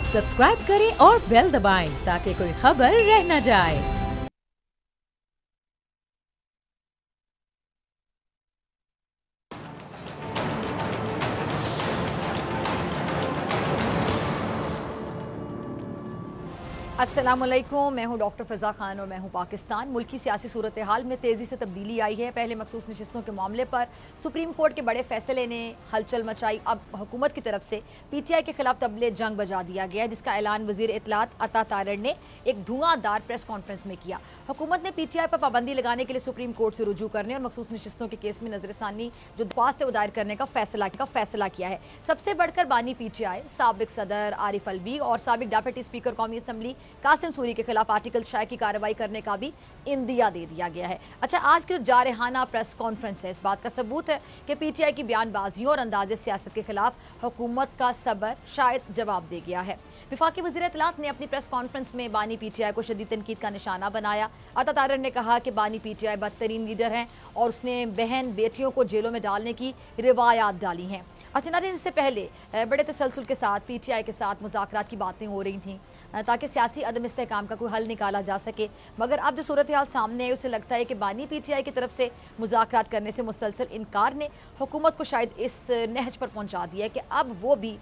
Subscribe करें और bell दबाएं ताकि कोई खबर रह न जाए। अस्सलामुअलैकुम, मैं हूं डॉक्टर फ़िज़ा खान और मैं हूं पाकिस्तान। मुल्क की सियासी सूरत हाल में तेज़ी से तब्दीली आई है। पहले मखसूस नशिस्तों के मामले पर सुप्रीम कोर्ट के बड़े फैसले ने हलचल मचाई। अब हुकूमत की तरफ से PTI के खिलाफ तबले जंग बजा दिया गया है, जिसका ऐलान वज़ीर इत्तलात अता तारड़ ने एक धुआंधार प्रेस कॉन्फ्रेंस में किया। हुकूमत ने PTI पर पाबंदी लगाने के लिए सुप्रीम कोर्ट से रुजू करने और मखसूस नशिस्तों के केस में नजरसानी जो दरख्वास्त है दायर करने का फैसला किया है। सबसे बढ़कर बानी PTI साबिक सदर आरिफ अलवी और साबिक डिप्टी स्पीकर कौमी असम्बली कासिम सूरी के खिलाफ आर्टिकल शाये की कार्रवाई करने का भी इंदिया दे दिया गया है। अच्छा, आज की जो जारहाना प्रेस कॉन्फ्रेंस है, इस बात का सबूत है कि PTI की बयानबाजियों और अंदाज़े सियासत के खिलाफ हुकूमत का सबर शायद जवाब दे गया है। वफाकी वज़ीर इत्तलात ने अपनी प्रेस कॉन्फ्रेंस में बानी PTI को शदीद तनकीद का निशाना बनाया। अता तारड़ ने कहा कि बानी PTI बदतरीन लीडर हैं और उसने बहन बेटियों को जेलों में डालने की रिवायात डाली हैं। अच्छा, इससे पहले बड़े तसलसल के साथ PTI के साथ मुज़ाकरात की बातें हो रही थीं ताकि सियासी अदम इस्तेहकाम का कोई हल निकाला जा सके, मगर अब जो सूरत हाल सामने है उसे लगता है कि बानी PTI की तरफ से मुज़ाकरात करने से मुसलसल इनकार ने हुकूमत को शायद इस नहज पर पहुंचा दिया है कि अब वो भी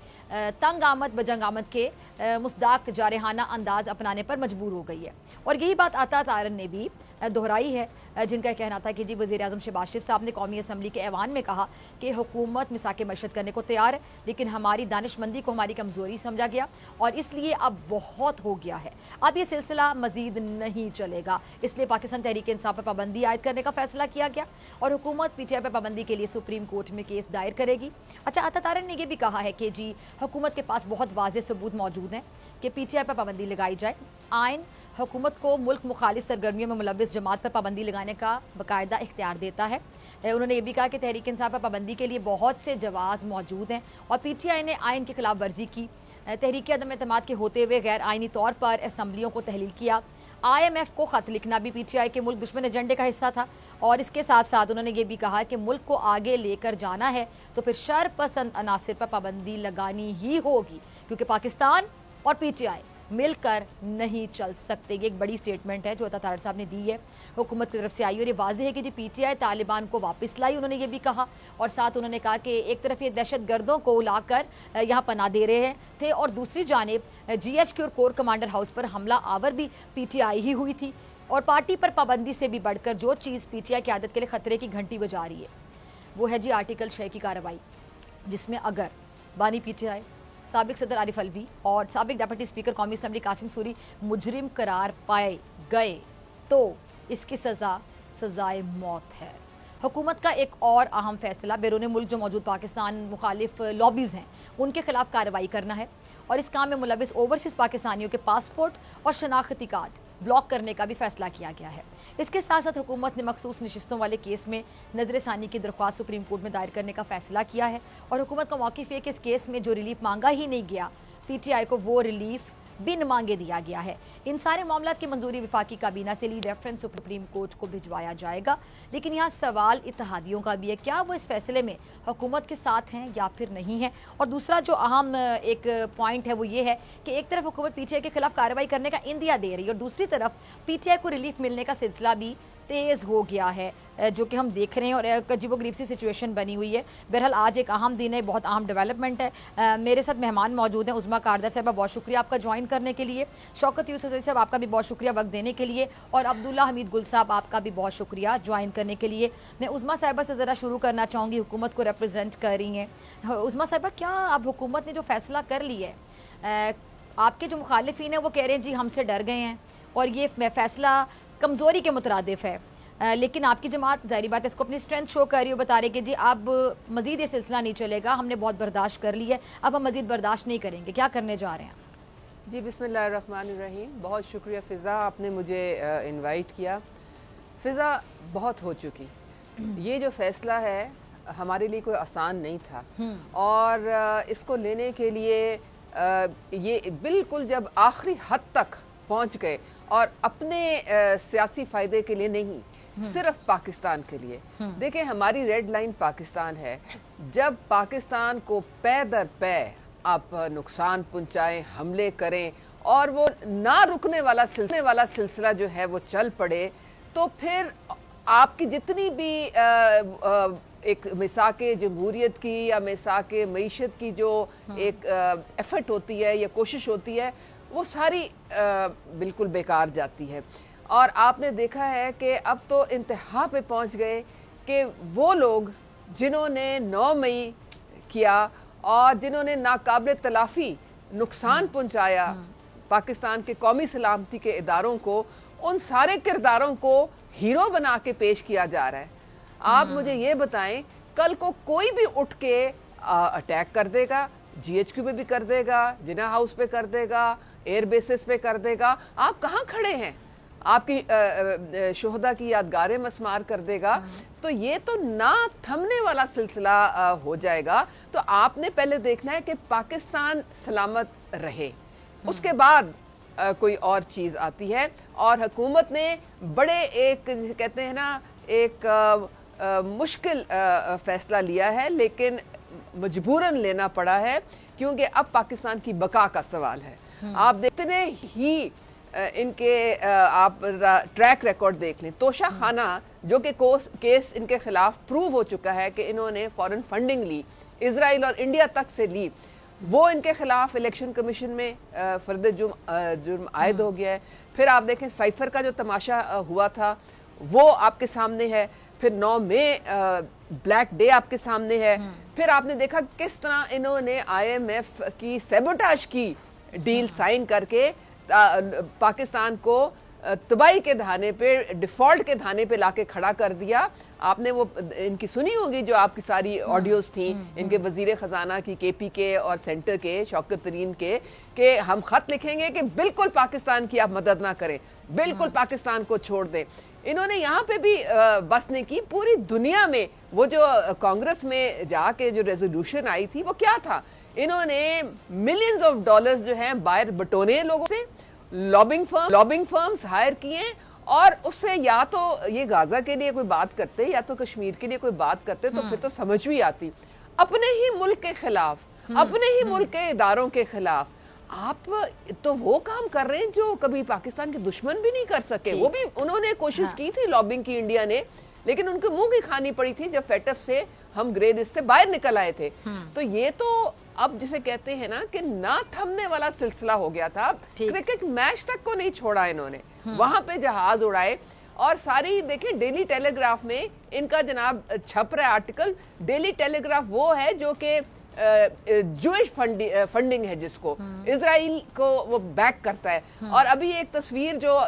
तंग आमद बजंग आमद के मुस्दाक जारहाना अंदाज अपनाने पर मजबूर हो गई है। और यही बात अता तारड़ ने भी दोहराई है, जिनका कहना था कि जी वज़ीर आज़म शहबाज शरीफ साहब ने कौमी असम्बली के ऐवान में कहा कि हुकूमत मिसाक मशहद करने को तैयार है, लेकिन हमारी दानिशमंदी को हमारी कमज़ोरी समझा गया और इसलिए अब बहुत हो गया है, अब ये सिलसिला मजीद नहीं चलेगा। इसलिए पाकिस्तान तहरीक इंसाफ पर पाबंदी आयद करने का फैसला किया गया और हुकूमत PTI पर पाबंदी के लिए सुप्रीम कोर्ट में केस दायर करेगी। अच्छा, अता तारड़ ने यह भी कहा है कि जी हुकूमत के पास बहुत वाज़ेह सबूत मौजूद हैं कि PTI पर पाबंदी लगाई जाए। आइन हुकूमत को मुल्क मुखालिफ सरगर्मियों में मुलव्विस जमात पर पाबंदी लगाने का बाकायदा इख्तियार देता है। उन्होंने ये भी कहा कि तहरीक इंसाफ पर पाबंदी के लिए बहुत से जवाज़ मौजूद हैं और PTI ने आइन की खिलाफ वर्जी की, तहरीक अदम एतमाद के होते हुए गैर आइनी तौर पर असम्बलियों को तहलील किया। IMF को ख़त लिखना भी PTI के मुल्क दुश्मन एजेंडे का हिस्सा था और इसके साथ साथ उन्होंने ये भी कहा कि मुल्क को आगे लेकर जाना है तो फिर शर पसंद अनासिर पर पाबंदी लगानी ही होगी, क्योंकि पाकिस्तान और PTI मिलकर नहीं चल सकते। ये एक बड़ी स्टेटमेंट है जो अता तारड़ साहब ने दी है, हुकूमत की तरफ से आई और ये वाज़ेह है कि जी PTI तालिबान को वापस लाई, उन्होंने ये भी कहा। और साथ उन्होंने कहा कि एक तरफ ये दहशत गर्दों को लाकर यहाँ पनाह दे रहे थे और दूसरी जानिब GHQ और कोर कमांडर हाउस पर हमला आवर भी PTI ही हुई थी। और पार्टी पर पाबंदी से भी बढ़कर जो चीज़ PTI की आदत के लिए ख़तरे की घंटी बजा रही है वो है जी आर्टिकल 6 की कार्रवाई, जिसमें अगर बानी PTI साबिक सदर आरिफ अलवी और साबिक डिप्टी स्पीकर कौमी असम्बली कासिम सूरी मुजरिम करार पाए गए तो इसकी सज़ाए मौत है। हुकूमत का एक और अहम फैसला बैरून मुल्क जो मौजूद पाकिस्तान मुखालिफ लॉबीज़ हैं उनके खिलाफ कार्रवाई करना है और इस काम में मुलव्विस ओवरसीज़ पाकिस्तानियों के पासपोर्ट और शनाख्ती कार्ड ब्लॉक करने का भी फैसला किया गया है। इसके साथ साथ हुकूमत ने मखसूस नशिस्तों वाले केस में नजरसानी की दरख्वास्त सुप्रीम कोर्ट में दायर करने का फैसला किया है और हुकूमत का मौक़िफ़ है कि इस केस में जो रिलीफ मांगा ही नहीं गया PTI को वो रिलीफ बिन मांगे दिया गया है। इन सारे मामलात की मंजूरी वफाकी काबीना से ली रेफरेंस सुप्रीम कोर्ट को भिजवाया जाएगा, लेकिन यहाँ सवाल इत्तेहादियों का भी है, क्या वो इस फैसले में हुकूमत के साथ हैं या फिर नहीं है। और दूसरा जो अहम एक पॉइंट है वो ये है कि एक तरफ हुकूमत PTI के खिलाफ कार्रवाई करने का इंदिया दे रही है और दूसरी तरफ PTI को रिलीफ मिलने का सिलसिला भी तेज़ हो गया है, जो कि हम देख रहे हैं और एक अजीबोगरीब सी सिचुएशन बनी हुई है। बहरहाल आज एक अहम दिन है, बहुत अहम डेवलपमेंट है। मेरे साथ मेहमान मौजूद हैं। उज़मा कारदर साहब, बहुत शुक्रिया आपका ज्वाइन करने के लिए। शौकत यूसुफ साहब, आपका भी बहुत शुक्रिया वक्त देने के लिए। और अब्दुल्ला हमीद गुल साहब, आपका भी बहुत शुक्रिया ज्वाइन करने के लिए। मैं उज़मा साहिबा से ज़रा शुरू करना चाहूँगी, हुकूमत को रिप्रेजेंट कर रही हैं। उज़मा साहिबा, क्या अब हुकूमत ने जो फैसला कर लिया है, आपके जो मुखालिफिन हैं वो कह रहे हैं जी हमसे डर गए हैं और ये फैसला कमज़ोरी के मुतरादिफ है, लेकिन आपकी जमात ज़ाहिर बात है इसको अपनी स्ट्रेंथ शो कर रही हो, बता रहे कि जी अब मज़ीद ये सिलसिला नहीं चलेगा, हमने बहुत बर्दाश्त कर ली है, अब हम मज़ीद बर्दाश्त नहीं करेंगे। क्या करने जा रहे हैं? जी बिस्मिल्लाहिर्रहमानिर्रहीम। बहुत शुक्रिया फ़िज़ा, आपने मुझे इनवाइट किया। फ़िज़ा, बहुत हो चुकी, ये जो फ़ैसला है हमारे लिए कोई आसान नहीं था और इसको लेने के लिए ये बिल्कुल जब आखिरी हद तक पहुंच गए और अपने सियासी फ़ायदे के लिए नहीं, सिर्फ पाकिस्तान के लिए। देखें, हमारी रेड लाइन पाकिस्तान है। जब पाकिस्तान को पै दर पै آپ نقصان پہنچائیں, حملے کریں اور وہ نہ رکنے والا سلسلہ جو ہے وہ چل پڑے, تو پھر آپ کی جتنی بھی ایک میثاق جمہوریت کی یا میثاق معیشت کی جو ایک ایفرٹ ہوتی ہے یا کوشش ہوتی ہے, وہ ساری بالکل بیکار جاتی ہے. اور آپ نے دیکھا ہے کہ اب تو انتہا پہ پہنچ گئے کہ وہ لوگ جنہوں نے 9 مئی کیا اور جنہوں نے ناقابل تلافی نقصان پہنچایا پاکستان کے قومی سلامتی کے اداروں کو, ان سارے کرداروں کو ہیرو بنا کے پیش کیا جا رہا ہے. آپ مجھے یہ بتائیں, کل کو کوئی بھی اٹھ کے اٹیک کر دے گا, جی ایچ کیو پہ بھی کر دے گا, جناح ہاؤس پہ کر دے گا, ایئر بیسز پہ کر دے گا, آپ کہاں کھڑے ہیں؟ آپ کی شہداء کی یادگاریں مسمار کر دے گا. تو یہ تو نہ تھمنے والا سلسلہ ہو جائے گا. تو آپ نے پہلے دیکھنا ہے کہ پاکستان سلامت رہے, اس کے بعد کوئی اور چیز آتی ہے. اور حکومت نے بڑے ایک کہتے ہیں نا ایک مشکل فیصلہ لیا ہے, لیکن مجبوراً لینا پڑا ہے کیونکہ اب پاکستان کی بقا کا سوال ہے. آپ دیکھتے ہی ان کے آپ ٹریک ریکارڈ دیکھ لیں. توشہ خانہ جو کہ کیس ان کے خلاف پروو ہو چکا ہے کہ انہوں نے فورن فنڈنگ لی, اسرائیل اور انڈیا تک سے لی, وہ ان کے خلاف الیکشن کمیشن میں فرد جرم عائد ہو گیا ہے. پھر آپ دیکھیں سائفر کا جو تماشا ہوا تھا وہ آپ کے سامنے ہے. پھر 9 مئی بلیک ڈے آپ کے سامنے ہے. پھر آپ نے دیکھا کس طرح انہوں نے آئی ایم ایف کی سیبوٹاج کی ڈیل سائن کر کے پاکستان کو تباہی کے دہانے پہ, ڈیفالٹ کے دہانے پہ لا کے کھڑا کر دیا. آپ نے وہ ان کی سنی ہوگی جو آپ کی ساری آڈیوز تھیں ان کے وزیر خزانہ کی, کے پی کے اور سینٹر کے شوکت ترین کے, کہ ہم خط لکھیں گے کہ بالکل پاکستان کی آپ مدد نہ کریں, بالکل پاکستان کو چھوڑ دیں. انہوں نے یہاں پہ بھی بس نہیں کی, پوری دنیا میں وہ جو کانگریس میں جا کے جو ریزولوشن آئی تھی وہ کیا تھا, انہوں نے ملینز آف ڈالرز جو ہیں باہر بٹونے لوگوں سے, لابنگ فرمز ہائر کیے, اور اس سے یا تو یہ غزہ کے لیے کوئی بات کرتے یا تو کشمیر کے لیے کوئی بات کرتے تو پھر تو سمجھ بھی آتی. اپنے ہی ملک کے خلاف, اپنے ہی ملک کے اداروں کے خلاف آپ تو وہ کام کر رہے ہیں جو کبھی پاکستان کے دشمن بھی نہیں کر سکے. وہ بھی انہوں نے کوشش کی تھی لابنگ کی انڈیا نے, لیکن ان کے منہ کی کھانی پڑی تھی جب فیٹف سے ہم گرے لسٹ سے باہر نکل آئے تھے. تو یہ تو اب جسے کہتے ہیں نا کہ نہ تھمنے والا سلسلہ ہو گیا تھا. کرکٹ میچ تک کو نہیں چھوڑا انہوں نے, وہاں پہ جہاز اڑائے. اور ساری دیکھیں ڈیلی ٹیلی گراف میں ان کا جناب چھپ رہا ہے آرٹیکل. ڈیلی ٹیلی گراف وہ ہے جو کہ جوئش فنڈنگ ہے جس کو اسرائیل کو وہ بیک کرتا ہے. اور ابھی ایک تصویر جو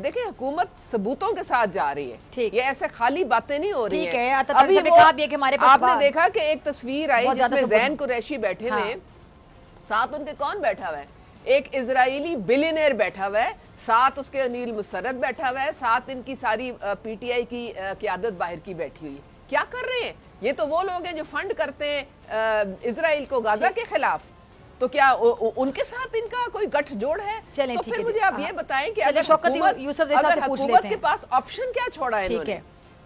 دیکھیں حکومت ثبوتوں کے ساتھ جا رہی ہے, یہ ایسے خالی باتیں نہیں ہو رہی ہیں. ابھی آپ نے دیکھا کہ ایک تصویر آئی جس میں زین قریشی بیٹھے ہوئے, ساتھ ان کے کون بیٹھا ہوا ہے, ایک اسرائیلی بلینئر بیٹھا ہوا ہے, ساتھ اس کے انیل مسرت بیٹھا ہوا ہے, ساتھ ان کی ساری پی ٹی آئی کی قیادت باہر کی بیٹھی ہوئی ہے. کیا کر رہے ہیں؟ یہ تو وہ لوگ ہیں جو فنڈ کرتے ہیں اسرائیل کو غزہ کے خلاف. تو کیا ان کے ساتھ ان کا کوئی گٹھ جوڑ ہے؟ تو پھر مجھے آپ یہ بتائیں کہ اگر حکومت کے پاس آپشن کیا چھوڑا ہے انہوں نے؟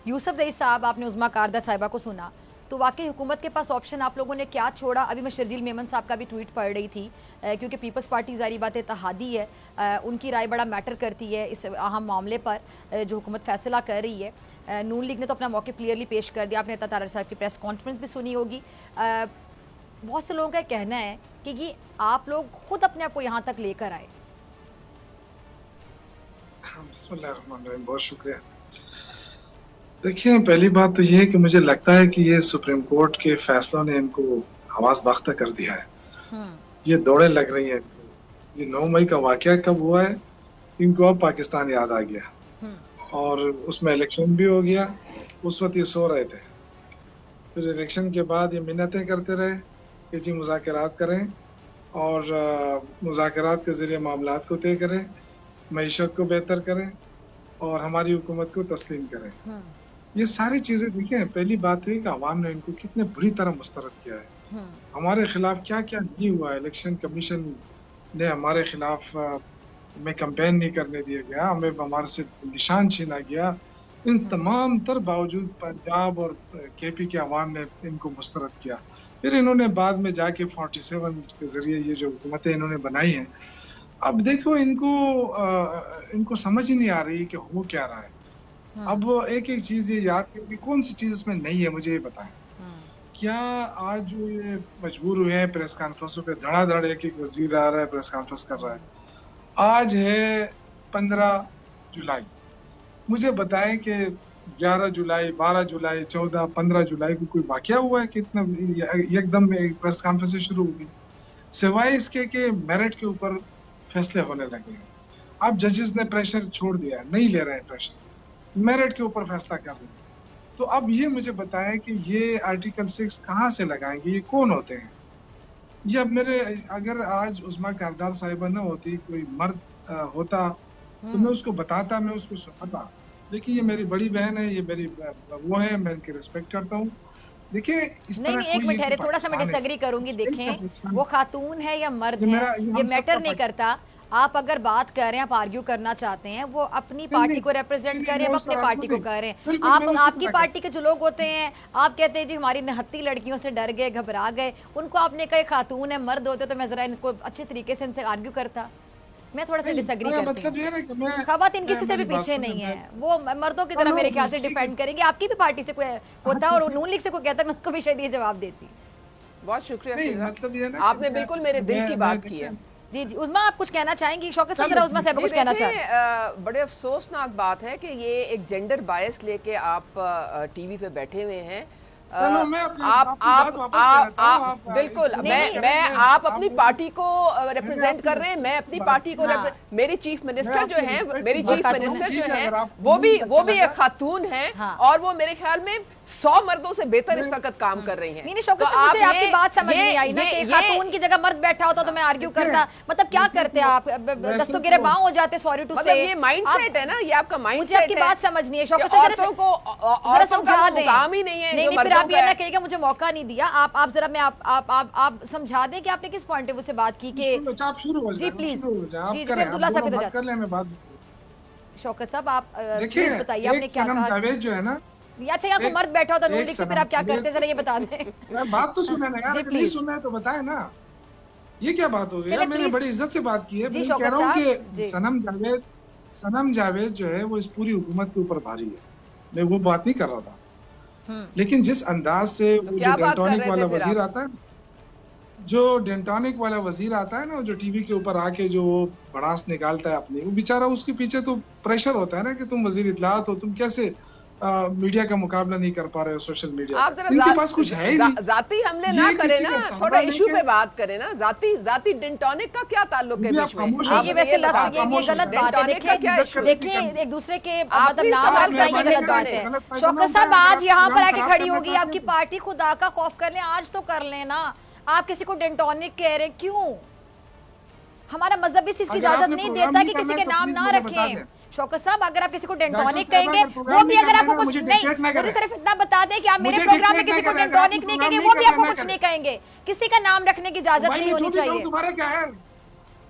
یوسف زئی صاحب, آپ نے عظمیٰ کاردہ صاحبہ کو سنا, تو واقعی حکومت کے پاس آپشن آپ لوگوں نے کیا چھوڑا؟ ابھی میں شرجیل میمن صاحب کا بھی ٹویٹ پڑھ رہی تھی, کیونکہ پیپلز پارٹی ظاہری بات اتحادی ہے, ان کی رائے بڑا میٹر کرتی ہے اس اہم معاملے پر جو حکومت فیصلہ کر رہی ہے. نون لیگ نے تو اپنا موقف کلیئرلی پیش کر دیا. آپ نے عطا طاہر صاحب کی پریس کانفرنس بھی سنی ہوگی. بہت سے لوگوں کا کہنا ہے کہ یہ آپ لوگ خود اپنے آپ کو یہاں تک لے کر آئے. بسم اللہ الرحمن الرحیم, بہت شکریہ. دیکھیں, پہلی بات تو یہ ہے کہ مجھے لگتا ہے کہ یہ سپریم کورٹ کے فیصلوں نے ان کو حواس باختہ کر دیا ہے. یہ دوڑیں لگ رہی ہیں. یہ 9 مئی کا واقعہ کب ہوا ہے, ان کو اب پاکستان یاد آ گیا, اور اس میں الیکشن بھی ہو گیا. اس وقت یہ سو رہے تھے. پھر الیکشن کے بعد یہ منتیں کرتے رہے کہ جی مذاکرات کریں, اور مذاکرات کے ذریعے معاملات کو طے کریں, معیشت کو بہتر کریں, اور ہماری حکومت کو تسلیم کریں. یہ ساری چیزیں دیکھیں, پہلی بات ہے کہ عوام نے ان کو کتنے بری طرح مسترد کیا ہے. ہمارے خلاف کیا کیا نہیں ہوا. الیکشن کمیشن نے ہمارے خلاف میں کمپین نہیں کرنے دیا گیا, ہمیں ہمارے سے نشان چھینا گیا. ان تمام تر باوجود پنجاب اور کے پی کے عوام نے ان کو مسترد کیا. फिर इन्होंने बाद में जाके 47 के जरिए ये जो हुकूमतें इन्होंने बनाई हैं, अब देखो इनको समझ ही नहीं आ रही कि हो क्या रहा है। अब एक एक चीज ये याद करें, कौन सी चीज इसमें नहीं है मुझे ये बताएं। क्या आज जो ये मजबूर हुए हैं प्रेस कॉन्फ्रेंसों पे, धड़ाधड़ एक एक वजीर आ रहा है, प्रेस कॉन्फ्रेंस कर रहा है। आज है 15 जुलाई, मुझे बताएं कि 11 जुलाई, 12 जुलाई, 14, 15 जुलाई को कोई वाकया हुआ है कि इतना एकदम प्रेस कॉन्फ्रेंस शुरू होगी, सिवाय इसके कि मेरिट के ऊपर फैसले होने लगे हैं। अब जजेस ने प्रेशर छोड़ दिया है, नहीं ले रहे हैं प्रेशर, मेरिट के ऊपर फैसला कर रहे हैं। तो अब ये मुझे बताएं कि ये आर्टिकल 6 कहाँ से लगाएंगे, ये कौन होते हैं? ये अब अगर आज उस्मा कारदार साहिबा न होती, कोई मर्द होता तो मैं उसको बताता, मैं उसको सुनाता। देखिए ये मेरी बड़ी बहन है, ये मेरी वो है, मैं इनकी रिस्पेक्ट करता हूँ। देखिए नहीं, एक मिनट ठहरे, थोड़ा सा मैं डिसएग्री करूंगी। देखें वो खातून है या मर्द है ये मैटर नहीं करता। आप अगर बात कर रहे हैं, आप आर्ग्यू करना चाहते हैं, वो अपनी पार्टी को रिप्रेजेंट कर रहे हैं, हम अपने पार्टी को कर रहे हैं। आपकी पार्टी के जो लोग होते हैं, आप कहते हैं जी हमारी नहत्ती लड़कियों से डर गए, घबरा गए, उनको आपने कहा खातून है, मर्द होते तो मैं जरा इनको अच्छे तरीके से इनसे आर्ग्यू करता। मैं थोड़ा सा डिसएग्री करती हूँ। खवातीन किसी से भी पीछे नहीं है, वो मर्दों की तरह मेरे ख्याल से डिफेंड करेंगे। आपकी भी पार्टी से कोई होता और नून लीग से कोई कहता, मैं उसको भी शायद ये जवाब देती। बहुत शुक्रिया, आपने बिल्कुल मेरे दिल की बात की है। जी जी, उस्मा आप कुछ कहना चाहेंगी? शौकत साहब, उस्मा साहब कुछ कहना चाहते हैं। बड़े अफसोसनाक बात है कि ये एक जेंडर बायस लेके आप टीवी पे बैठे हुए हैं। आप बिल्कुल, मैं आप अपनी पार्टी को रिप्रेजेंट कर रहे हैं, मैं अपनी पार्टी को मेरी चीफ मिनिस्टर जो है, वो भी एक खातून है और वो मेरे ख्याल में 100 मर्दों से बेहतर इस वक्त काम कर रही हैं। नहीं शौकत साहब, मुझे आपकी बात समझ नहीं आई ना कि खातून की जगह मर्द बैठा होता तो मैं आर्ग्यू करता। मतलब क्या करते आप, दस्तों बाँव हो जाते? सॉरी टू से, ये माइंडसेट है ना, ये आपका माइंडसेट है। मुझे आपकी बात समझ नहीं है शौकत साहब, जरा समझा दें। काम ही नहीं है। नहीं, फिर आप ये ना कहिएगा मुझे मौका नहीं दिया। आप जरा मैं आप समझा दें कि आपने किस पॉइंट ऑफ व्यू से बात की कि जी प्लीज जी अब्दुल्ला साहब इधर कर लें। शौकत साहब आप प्लीज बताइए आपने क्या कहा। जावेद जो है ना, अच्छा यहाँ को मर्द बैठा होता नून लीग से, फिर आप क्या करते जरा ये बता दें। बात तो सुने ना यार, प्लीज सुनना है तो बताए ना, ये क्या बात हो गई? मैंने बड़ी इज्जत से बात की है। मैं कह रहा हूँ कि सनम जावेद जो है वो इस पूरी हुकूमत के ऊपर भारी है, मैं वो बात नहीं कर रहा था। लेकिन जिस अंदाज से वो जो डेंटोनिक वाला वजीर आता है, ना, जो टीवी के ऊपर आके जो भड़ास निकालता है अपनी, वो बेचारा, उसके पीछे तो प्रेशर होता है ना कि तुम वजीर इत्तलात हो, तुम कैसे मीडिया का मुकाबला नहीं कर पा रहे हो सोशल मीडिया। आप जरा पास कुछ है ही नहीं। जाती हमले ना करें ना, थोड़ा इशू पे बात करें ना। जाती डेंटोनिक का क्या ताल्लुक है बीच में? ये वैसे ये गलत बात है। देखिए एक दूसरे के मतलब नाम रखना ये गलत बात है। शौकत साहब आज यहाँ पर आके खड़ी होगी आपकी पार्टी, खुदा का खौफ कर लें, आज तो कर लें ना। आप किसी को डेंटोनिक कह रहे, क्यों? हमारा मजहब इस चीज की इजाजत नहीं देता कि किसी के नाम ना रखें। शौकत साहब अगर आप किसी को डेंटोनिक कहेंगे, वो भी अगर आपको कुछ नहीं, मुझे सिर्फ इतना बता दें कि आप मेरे प्रोग्राम में किसी को डेंटोनिक नहीं कहेंगे, वो भी आपको कुछ नहीं कहेंगे। किसी का नाम रखने की इजाजत नहीं होनी चाहिए। तुम्हारा क्या है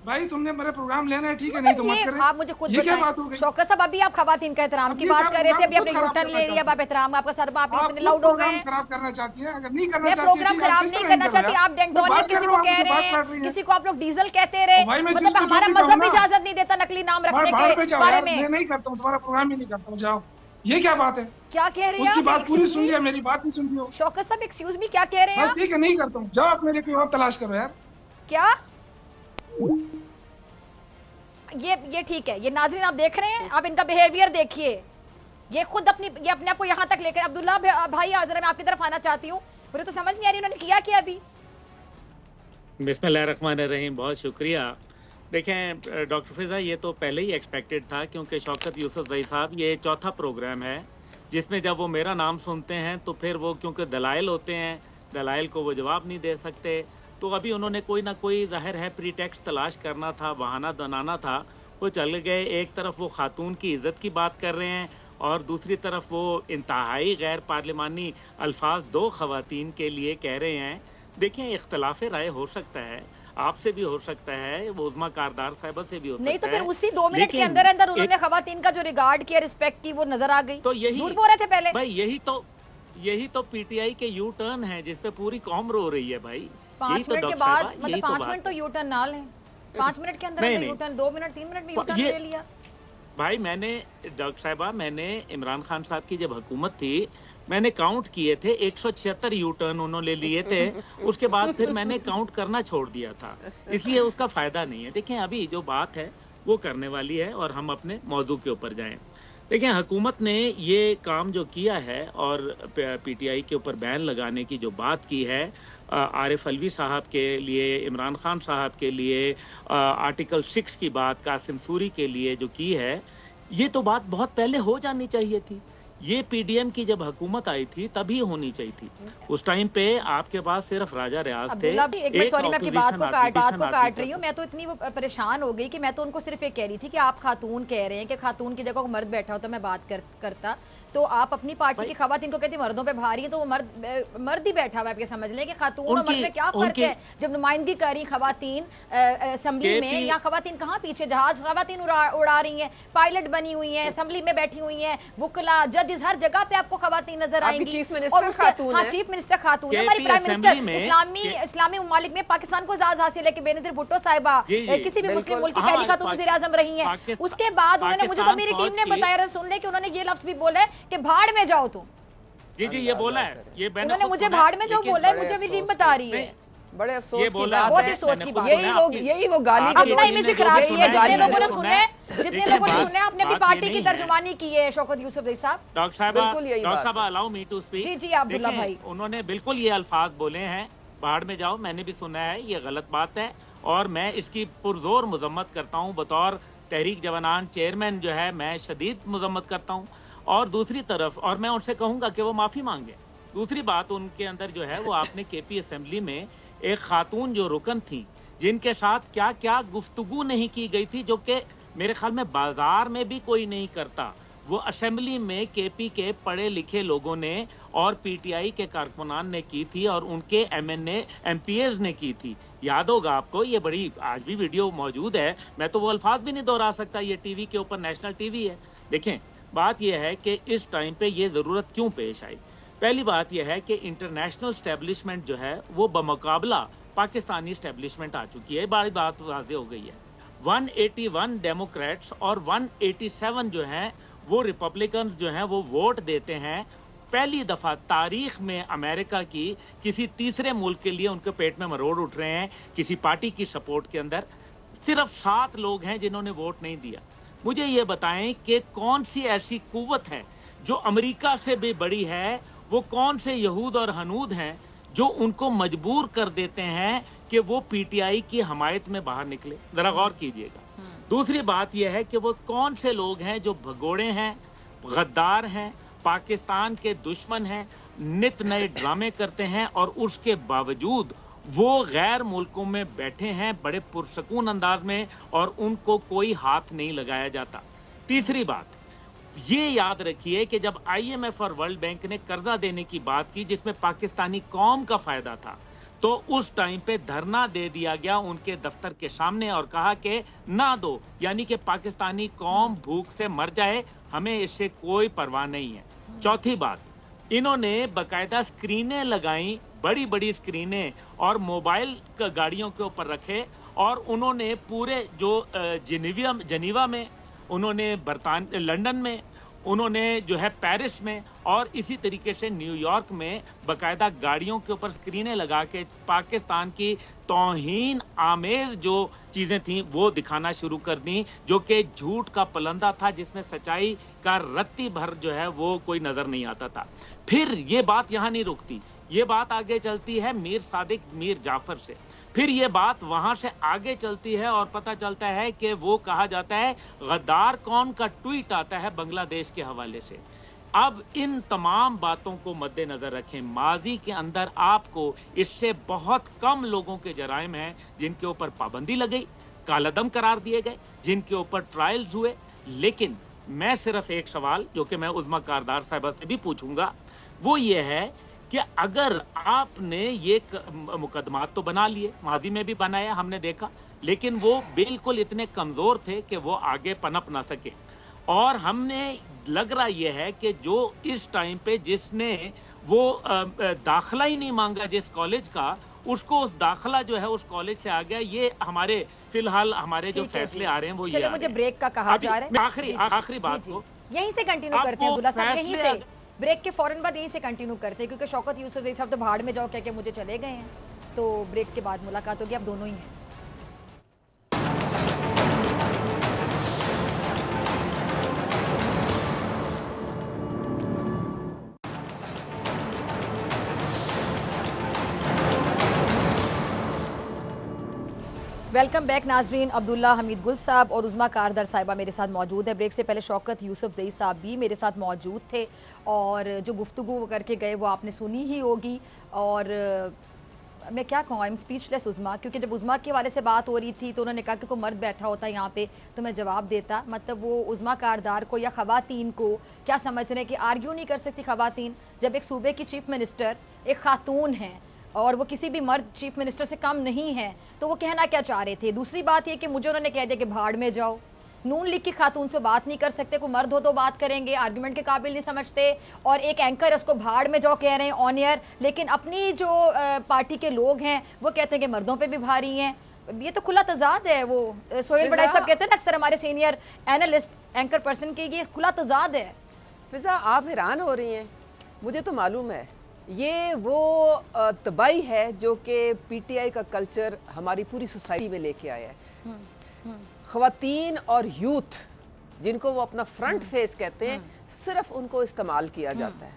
भाई, तुमने मेरा प्रोग्राम लेना है, ठीक है, नहीं तो मत करें। आप मुझे खुद बताएं। शौकत साहब अभी आप खवातीन का एहतराम की बात कर रहे थे, अभी आपने यूटर्न ले लिया, आप एहतराम आपका सर आप इतने लाउड हो गए। खराब करना चाहती है, अगर नहीं करना मैं प्रोग्राम खराब नहीं करना चाहती। आप डेंटोनिक किसी को कह रहे हैं, किसी को आप लोग डीजल कहते रहे, मतलब हमारा मजहब इजाजत नहीं देता नकली नाम रखने के बारे में। मैं नहीं करता हूँ, तुम्हारा प्रोग्राम ही नहीं करता हूँ, जाओ। ये क्या बात है? क्या कह रहे हैं? उसकी बात पूरी सुन लिया, मेरी बात नहीं सुन ली। शौकत साहब एक्सक्यूज मी, क्या कह रहे हैं? ठीक है, नहीं करता हूँ, जाओ अपने लिए कोई और तलाश करो यार। क्या ये ठीक है? ये नाज़रीन आप देख रहे हैं, आप इनका बिहेवियर देखिए। ये खुद ये अपने आप को यहाँ तक लेकर। अब्दुल्ला भाई हाजिर, मैं आपकी तरफ आना चाहती हूँ, मुझे तो समझ नहीं आ रही उन्होंने किया क्या अभी। बिस्मिल्लाहिर्रहमानिर्रहीम, बहुत शुक्रिया। देखें डॉक्टर फिजा, ये तो पहले ही एक्सपेक्टेड था, क्योंकि शौकत यूसुफजई साहब ये चौथा प्रोग्राम है जिसमें जब वो मेरा नाम सुनते हैं तो फिर वो, क्योंकि दलाइल होते हैं, दलाइल को वो जवाब नहीं दे सकते, तो अभी उन्होंने कोई ना कोई ज़ाहिर है प्रीटेक्स्ट तलाश करना था, बहाना बनाना था, वो चल गए। एक तरफ वो खातून की इज़्ज़त की बात कर रहे हैं और दूसरी तरफ वो इंतहाई गैर पार्लिमानी अल्फाज 2 खवातीन के लिए कह रहे हैं। देखिए इख्तलाफ राय हो सकता है, आपसे भी हो सकता है, वो उस्मा कारदार साहिबा से भी हो सकता है। नहीं तो फिर उसी 2 मिनट के अंदर अंदर उन्होंने खवातीन का जो रिगार्ड किया, रिस्पेक्ट की, वो नजर आ गई। तो यही झूठ बोल रहे थे पहले भाई, यही तो यही तो पीटीआई के यू टर्न है जिस पे पूरी कौम रो रही है भाई। 5 मिनट के बाद, मतलब 5 मिनट तो यू टर्न ना लें, 5 मिनट के अंदर यू टर्न, 2 मिनट 3 मिनट में यू टर्न ले लिया। भाई मैंने डॉक्टर साहिबा, मैंने इमरान खान साहब की जब हुकूमत थी मैंने काउंट किए थे, 176 यू टर्न उन्होंने लिए थे। उसके बाद फिर मैंने काउंट करना छोड़ दिया था, इसलिए उसका फायदा नहीं है। देखें अभी जो बात है वो करने वाली है और हम अपने मौजू के ऊपर जाएं। देखें हुकूमत ने ये काम जो किया है और पीटीआई के ऊपर बैन लगाने की जो बात की है, आरिफ अलवी साहब के लिए, इमरान खान साहब के लिए, आर्टिकल 6 की बात कासिम सूरी के लिए जो की है, ये तो बात बहुत पहले हो जानी चाहिए थी। ये पीडीएम की जब हुकूमत आई थी तभी होनी चाहिए थी। उस टाइम पे आपके पास सिर्फ राजा रियाज थे। एक मिनट, सॉरी मैं आपकी बात को काट रही हूँ। मैं तो इतनी परेशान हो गई कि मैं तो उनको सिर्फ ये कह रही थी कि आप खातून कह रहे हैं कि खातून की जगह मर्द बैठा होता मैं बात करता, तो आप अपनी पार्टी की खवातीन को कहती मर्दों पे भारी है, तो वो मर्द ही बैठा हुआ है। आपके समझ लें कि खातून और मर्द में क्या फर्क है। जब नुमाइंदगी कर रही खवातीन असेंबली में, या खवातीन कहाँ पीछे जहाज खवातीन उड़ा रही हैं, पायलट बनी हुई हैं, असेंबली में बैठी हुई हैं, वुकला जजेस, हर जगह पे आपको खवातीन नजर आएंगी। चीफ मिनिस्टर खातून है, चीफ मिनिस्टर खातून है, हमारी प्राइम मिनिस्टर इस्लामी ममालिक में पाकिस्तान को एजाज हासिल है कि बेनजीर भुट्टो साहिबा किसी भी मुस्लिम मुल्क की पहली खातून वज़ीर आज़म रही हैं। उसके बाद उन्होंने, मुझे तो मेरी टीम ने बताया, सुन ले कि उन्होंने ये लफ्ज भी बोला है कि भाड़ में जाओ तुम। जी ये बोला है, ये उन्होंने मुझे भाड़ में जाओ बोला है, मुझे भी टीम बता रही है। बड़े अफसोस की बात है, बहुत अफसोस की बात है। यही वो गाली अपना इमेज खराब की है। जितने लोगों ने सुने आपने अपनी पार्टी की तर्जुमानी की है शौकत यूसुफ जई साहब। डॉक्टर साहब अलाउ मी टू स्पीक। जी अब्दुल्ला भाई, उन्होंने बिल्कुल ये अल्फाज बोले हैं, बाढ़ में जाओ, मैंने भी सुना है, ये गलत बात है और मैं इसकी पुरजोर मजम्मत करता हूँ। बतौर तहरीक जवानान चेयरमैन जो है मैं शदीद मजम्मत करता हूँ। और दूसरी तरफ, और मैं उनसे कहूंगा कि वो माफी मांगे। दूसरी बात, उनके अंदर जो है वो आपने केपी असेंबली में एक खातून जो रुकन थी जिनके साथ क्या क्या गुफ्तगू नहीं की गई थी, जो कि मेरे ख्याल में बाजार में भी कोई नहीं करता, वो असेंबली में केपी के पढ़े लिखे लोगों ने और पीटीआई के कारकुनान ने की थी और उनके एमएनए एमपीएस ने की थी। याद होगा आपको, ये बड़ी आज भी वीडियो मौजूद है, मैं तो वो अल्फाज भी नहीं दोहरा सकता, ये टीवी के ऊपर नेशनल टीवी है। देखें बात यह है कि इस टाइम पे ये जरूरत क्यों पेश आई। पहली बात यह है कि इंटरनेशनल स्टैब्लिशमेंट जो है वो बमुकाबला पाकिस्तानी स्टैब्लिशमेंट आ चुकी है, बड़ी बात वाज़ेह हो गई है। 181 डेमोक्रेट्स और 187 जो हैं वो रिपब्लिकन्स जो हैं वो वोट देते हैं। पहली दफा तारीख में अमेरिका की किसी तीसरे मुल्क के लिए उनके पेट में मरोड़ उठ रहे हैं किसी पार्टी की सपोर्ट के अंदर। सिर्फ 7 लोग हैं जिन्होंने वोट नहीं दिया। मुझे ये बताएं कि कौन सी ऐसी कुव्वत है जो अमेरिका से भी बड़ी है, वो कौन से यहूद और हनूद हैं जो उनको मजबूर कर देते हैं कि वो पीटीआई की हमायत में बाहर निकले। जरा गौर कीजिएगा। दूसरी बात यह है कि वो कौन से लोग हैं जो भगोड़े हैं, गद्दार हैं, पाकिस्तान के दुश्मन हैं, नित नए ड्रामे करते हैं और उसके बावजूद वो गैर मुल्कों में बैठे हैं बड़े पुरसकून अंदाज में और उनको कोई हाथ नहीं लगाया जाता। तीसरी बात ये याद रखिए कि जब आईएमएफ और वर्ल्ड बैंक ने कर्जा देने की बात की जिसमें पाकिस्तानी कौम का फायदा था, तो उस टाइम पे धरना दे दिया गया उनके दफ्तर के सामने और कहा कि ना दो, यानी कि पाकिस्तानी कौम भूख से मर जाए, हमें इससे कोई परवाह नहीं है। चौथी बात, इन्होंने बकायदा स्क्रीनें लगाई, बड़ी बड़ी स्क्रीनें, और मोबाइल गाड़ियों के ऊपर रखे और उन्होंने पूरे जो जनीवा में, उन्होंने लंदन में, उन्होंने जो है पेरिस में और इसी तरीके से न्यूयॉर्क में बाकायदा गाड़ियों के ऊपर स्क्रीनें लगा के पाकिस्तान की तौहीन आमेज जो चीजें थी वो दिखाना शुरू कर दी, जो कि झूठ का पलंदा था जिसमें सच्चाई का रत्ती भर जो है वो कोई नजर नहीं आता था। फिर ये बात यहाँ नहीं रुकती, ये बात आगे चलती है मीर सादिक मीर जाफर से, फिर ये बात वहां से आगे चलती है और पता चलता है कि वो कहा जाता है गद्दार कौन का ट्वीट आता है बांग्लादेश के हवाले से। अब इन तमाम बातों को मद्देनजर रखें, माजी के अंदर आपको इससे बहुत कम लोगों के जराइम हैं जिनके ऊपर पाबंदी लगी, कालादम करार दिए गए, जिनके ऊपर ट्रायल्स हुए। लेकिन मैं सिर्फ एक सवाल जो कि मैं उज़्मा कारदार साहिबा से भी पूछूंगा, वो ये है कि अगर आपने ये मुकदमात तो बना लिए, माजी में भी बनाया हमने देखा, लेकिन वो बिल्कुल इतने कमजोर थे कि वो आगे पनप ना सके। और हमने लग रहा यह है कि जो इस टाइम पे जिसने وہ داخلہ ہی نہیں مانگا جس کالج کا، اس کو اس داخلہ جو ہے اس کالج سے آ گیا. یہ ہمارے فی الحال ہمارے جو فیصلے آ رہے ہیں وہ یہ مجھے بریک کا کہا جا رہا ہے. آخری بات کو یہیں سے کنٹینیو کرتے ہیں عبداللہ صاحب، یہیں سے بریک کے فوراً بعد یہیں سے کنٹینیو کرتے ہیں، کیونکہ شوکت یوسف صاحب تو بھاڑ میں جاؤ کہہ کے مجھے چلے گئے ہیں. تو بریک کے بعد ملاقات ہوگی. اب دونوں ہی ہیں. ویلکم بیک ناظرین. عبداللہ حمید گل صاحب اور عظمیٰ کاردار صاحبہ میرے ساتھ موجود ہے. بریک سے پہلے شوکت یوسف زئی صاحب بھی میرے ساتھ موجود تھے، اور جو گفتگو کر کے گئے وہ آپ نے سنی ہی ہوگی. اور میں کیا کہوں، آئی ایم اسپیچ لیس عظمیٰ، کیونکہ جب عظمیٰ کے حوالے سے بات ہو رہی تھی تو انہوں نے کہا کہ کوئی مرد بیٹھا ہوتا ہے یہاں پہ تو میں جواب دیتا. مطلب وہ عظمیٰ کاردار کو یا خواتین کو کیا سمجھ رہے ہیں کہ آرگیو نہیں کر سکتی خواتین، جب ایک صوبے کی چیف منسٹر ایک خاتون ہیں اور وہ کسی بھی مرد چیف منسٹر سے کم نہیں ہے، تو وہ کہنا کیا چاہ رہے تھے. دوسری بات یہ کہ مجھے انہوں نے کہہ دیا کہ بھاڑ میں جاؤ. نون لیگ کی خاتون سے بات نہیں کر سکتے، کوئی مرد ہو تو بات کریں گے، آرگیومنٹ کے قابل نہیں سمجھتے، اور ایک اینکر اس کو بھاڑ میں جاؤ کہہ رہے ہیں آن ایئر، لیکن اپنی جو پارٹی کے لوگ ہیں وہ کہتے ہیں کہ مردوں پہ بھی بھاری ہیں. یہ تو کھلا تضاد ہے. وہ سہیل بڑائی صاحب کہتے ہیں نا اکثر ہمارے سینئر اینالسٹ اینکر پرسن کے، یہ کھلا تضاد ہے. فضا آپ حیران ہو رہی ہیں، مجھے تو معلوم ہے یہ وہ تباہی ہے جو کہ پی ٹی آئی کا کلچر ہماری پوری سوسائٹی میں لے کے آیا ہے. خواتین اور یوتھ جن کو وہ اپنا فرنٹ فیس کہتے ہیں، صرف ان کو استعمال کیا جاتا ہے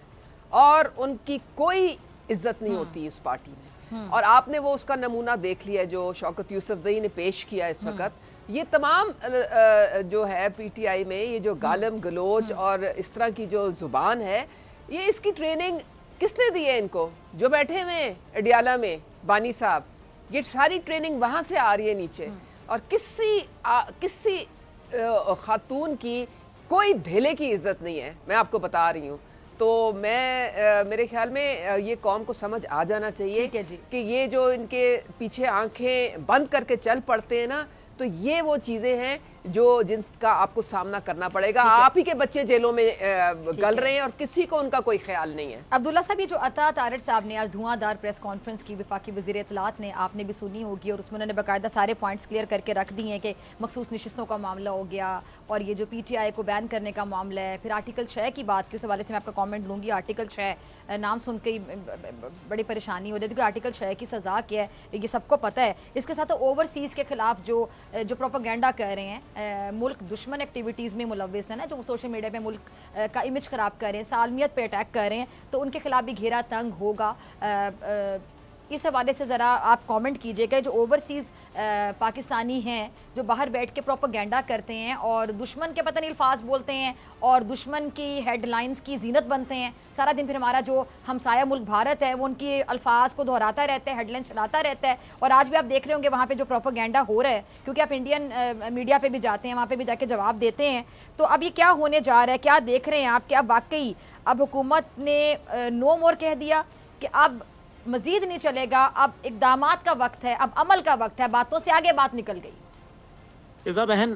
اور ان کی کوئی عزت نہیں ہوتی اس پارٹی میں. اور آپ نے وہ اس کا نمونہ دیکھ لیا جو شوکت یوسف زئی نے پیش کیا اس وقت. یہ تمام جو ہے پی ٹی آئی میں یہ جو گالم گلوچ اور اس طرح کی جو زبان ہے، یہ اس کی ٹریننگ کس نے دی ہے ان کو؟ جو بیٹھے ہوئے ہیں اڈیالہ میں بانی صاحب، یہ ساری ٹریننگ وہاں سے آ رہی ہے نیچے. اور کسی خاتون کی کوئی دھیلے کی عزت نہیں ہے، میں آپ کو بتا رہی ہوں. تو میرے خیال میں یہ قوم کو سمجھ آ جانا چاہیے کہ یہ جو ان کے پیچھے آنکھیں بند کر کے چل پڑتے ہیں نا، تو یہ وہ چیزیں ہیں جن کا آپ کو سامنا کرنا پڑے گا. آپ ہی کے بچے جیلوں میں گل رہے ہیں اور کسی کو ان کا کوئی خیال نہیں ہے. عبداللہ صاحب، یہ جو عطا تارڑ صاحب نے آج دھواں دار پریس کانفرنس کی وفاقی وزیر اطلاعات نے، آپ نے بھی سنی ہوگی، اور اس میں انہوں نے باقاعدہ سارے پوائنٹس کلیئر کر کے رکھ دی ہیں کہ مخصوص نشستوں کا معاملہ ہو گیا، اور یہ جو پی ٹی آئی کو بین کرنے کا معاملہ ہے. پھر آرٹیکل 6 کی بات کی، اس حوالے سے میں آپ کا کامنٹ لوں گی. آرٹیکل 6 نام سن کے ہی بڑی پریشانی ہو جاتی ہے کہ آرٹیکل 6 کی سزا کیا ہے، یہ سب کو پتہ ہے. اس کے ساتھ اوورسیز کے خلاف جو پروپیگنڈا کر رہے ہیں، ملک دشمن ایکٹیویٹیز میں ملوث ہیں نا، جو سوشل میڈیا پہ ملک کا امیج خراب کر رہے ہیں، سالمیت پہ اٹیک کر رہے ہیں، تو ان کے خلاف بھی گھیرا تنگ ہوگا. اس حوالے سے ذرا آپ کامنٹ کیجئے گا. جو اوورسیز پاکستانی ہیں جو باہر بیٹھ کے پروپیگنڈا کرتے ہیں اور دشمن کے پتہ نہیں الفاظ بولتے ہیں اور دشمن کی ہیڈ لائنز کی زینت بنتے ہیں، سارا دن پھر ہمارا جو ہمسایہ ملک بھارت ہے وہ ان کی الفاظ کو دہراتا رہتا ہے، ہیڈ لائنز چلاتا رہتا ہے. اور آج بھی آپ دیکھ رہے ہوں گے وہاں پہ جو پروپیگنڈا ہو رہا ہے، کیونکہ آپ انڈین میڈیا پہ بھی جاتے ہیں، وہاں پہ بھی جا کے جواب دیتے ہیں. تو اب یہ کیا ہونے جا رہا ہے، کیا دیکھ رہے ہیں آپ کہ اب واقعی اب حکومت نے نو مور کہہ دیا کہ اب مزید نہیں چلے گا، اب اقدامات کا وقت ہے، اب عمل کا وقت ہے، باتوں سے آگے بات نکل گئی؟ فضا بہن،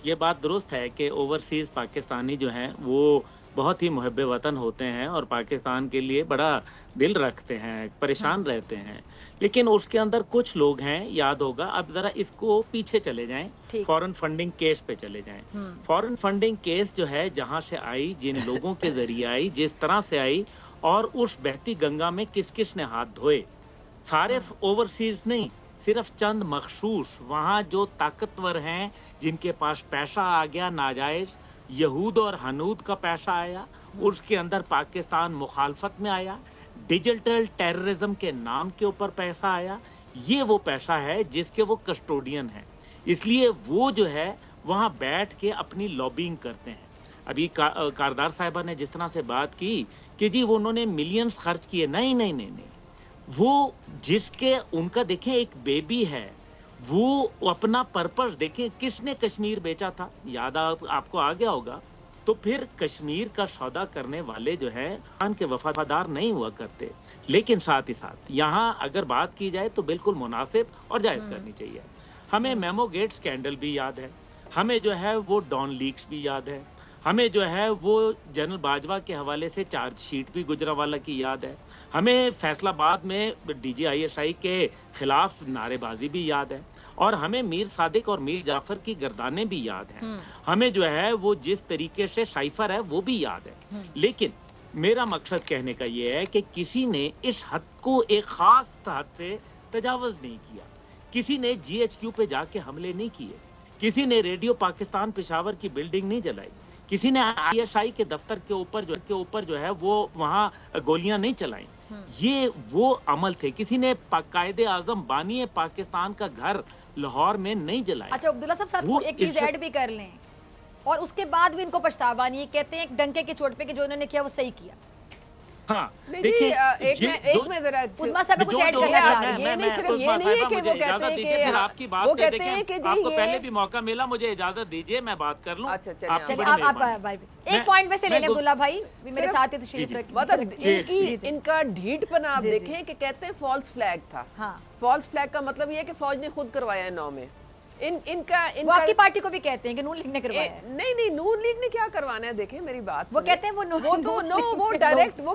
یہ بات درست ہے کہ اوورسیز پاکستانی جو ہیں وہ بہت ہی محب وطن ہوتے ہیں اور پاکستان کے لیے بڑا دل رکھتے ہیں، پریشان رہتے ہیں. لیکن اس کے اندر کچھ لوگ ہیں، یاد ہوگا، اب ذرا اس کو پیچھے چلے جائیں، فورن فنڈنگ کیس پہ چلے جائیں. فورن فنڈنگ کیس جو ہے جہاں سے آئی، جن لوگوں کے ذریعے آئی، جس طرح سے آئی، اور اس بہتی گنگا میں کس کس نے ہاتھ دھوئے، سارے اوورسیز نہیں، صرف چند مخصوص وہاں جو طاقتور ہیں، جن کے پاس پیسہ آ گیا ناجائز، یہود اور ہنود کا پیسہ آیا، اس کے اندر پاکستان مخالفت میں آیا، ڈیجیٹل ٹیررزم کے نام کے اوپر پیسہ آیا. یہ وہ پیسہ ہے جس کے وہ کسٹوڈین ہیں، اس لیے وہ جو ہے وہاں بیٹھ کے اپنی لابینگ کرتے ہیں. ابھی کاردار صاحبہ نے جس طرح سے بات کی کہ جی وہ انہوں نے ملینز خرچ کیے، نہیں، وہ جس کے ان کا دیکھیں ایک بیبی ہے، وہ اپنا پرپس دیکھیں، کس نے کشمیر بیچا تھا، یاد آپ کو آ گیا ہوگا. تو پھر کشمیر کا سودا کرنے والے جو ہے ان کے وفادار نہیں ہوا کرتے. لیکن ساتھ ہی ساتھ یہاں اگر بات کی جائے تو بالکل مناسب اور جائز کرنی چاہیے. ہمیں میمو گیٹ سکینڈل بھی یاد ہے، ہمیں جو ہے وہ ڈان لیکس بھی یاد ہے، ہمیں جو ہے وہ جنرل باجوہ کے حوالے سے چارج شیٹ بھی گجرانوالہ کی یاد ہے، ہمیں فیصل آباد میں D G I S I کے خلاف نعرے بازی بھی یاد ہے، اور ہمیں میر صادق اور میر جعفر کی گردانیں بھی یاد ہیں، ہمیں جو ہے وہ جس طریقے سے سائفر ہے وہ بھی یاد ہے. لیکن میرا مقصد کہنے کا یہ ہے کہ کسی نے اس حد کو ایک خاص حد سے تجاوز نہیں کیا، کسی نے جی ایچ کیو پہ جا کے حملے نہیں کیے، کسی نے ریڈیو پاکستان پشاور کی بلڈنگ نہیں جلائی، کسی نے آئی ایس آئی کے دفتر کے اوپر جو ہے وہ وہاں گولیاں نہیں چلائیں. یہ وہ عمل تھے. کسی نے قائد اعظم بانی پاکستان کا گھر لاہور میں نہیں جلایا. اچھا عبداللہ صاحب ساتھ ایک چیز ایڈ بھی کر لیں، اور اس کے بعد بھی ان کو پچھتاوا نہیں، کہتے ہیں ڈنکے کے چوٹ پہ کہ جو انہوں نے کیا وہ صحیح کیا. ہاں ایک میں ذرا عثمان صاحب کچھ ایڈ کرنا چاہ رہے ہیں. یہ نہیں صرف یہ نہیں ہے کہ وہ کہتے ہیں کہ آپ کی بات پہ دیکھیں، آپ کو پہلے بھی موقع ملا، مجھے اجازت دیجئے میں بات کر لوں. چلیے آپ ایک پوائنٹ میں سے لے لیں عبداللہ بھائی، میرے ساتھ ہی تشریف رکھیں. مطلب ان کا ڈھیٹ پنا آپ دیکھیں کہ کہتے ہیں فالس فلیگ تھا. فالس فلیگ کا مطلب یہ ہے کہ فوج نے خود کروایا ہے 9 میں. وہ آپ کی پارٹی کو بھی کہتے ہیں کہ نون لیگ نے کروایا ہے. نہیں نون لیگ نے کیا کروانا ہے، دیکھیں میری بات وہ کہتے ہیں وہ ڈائریکٹ وہ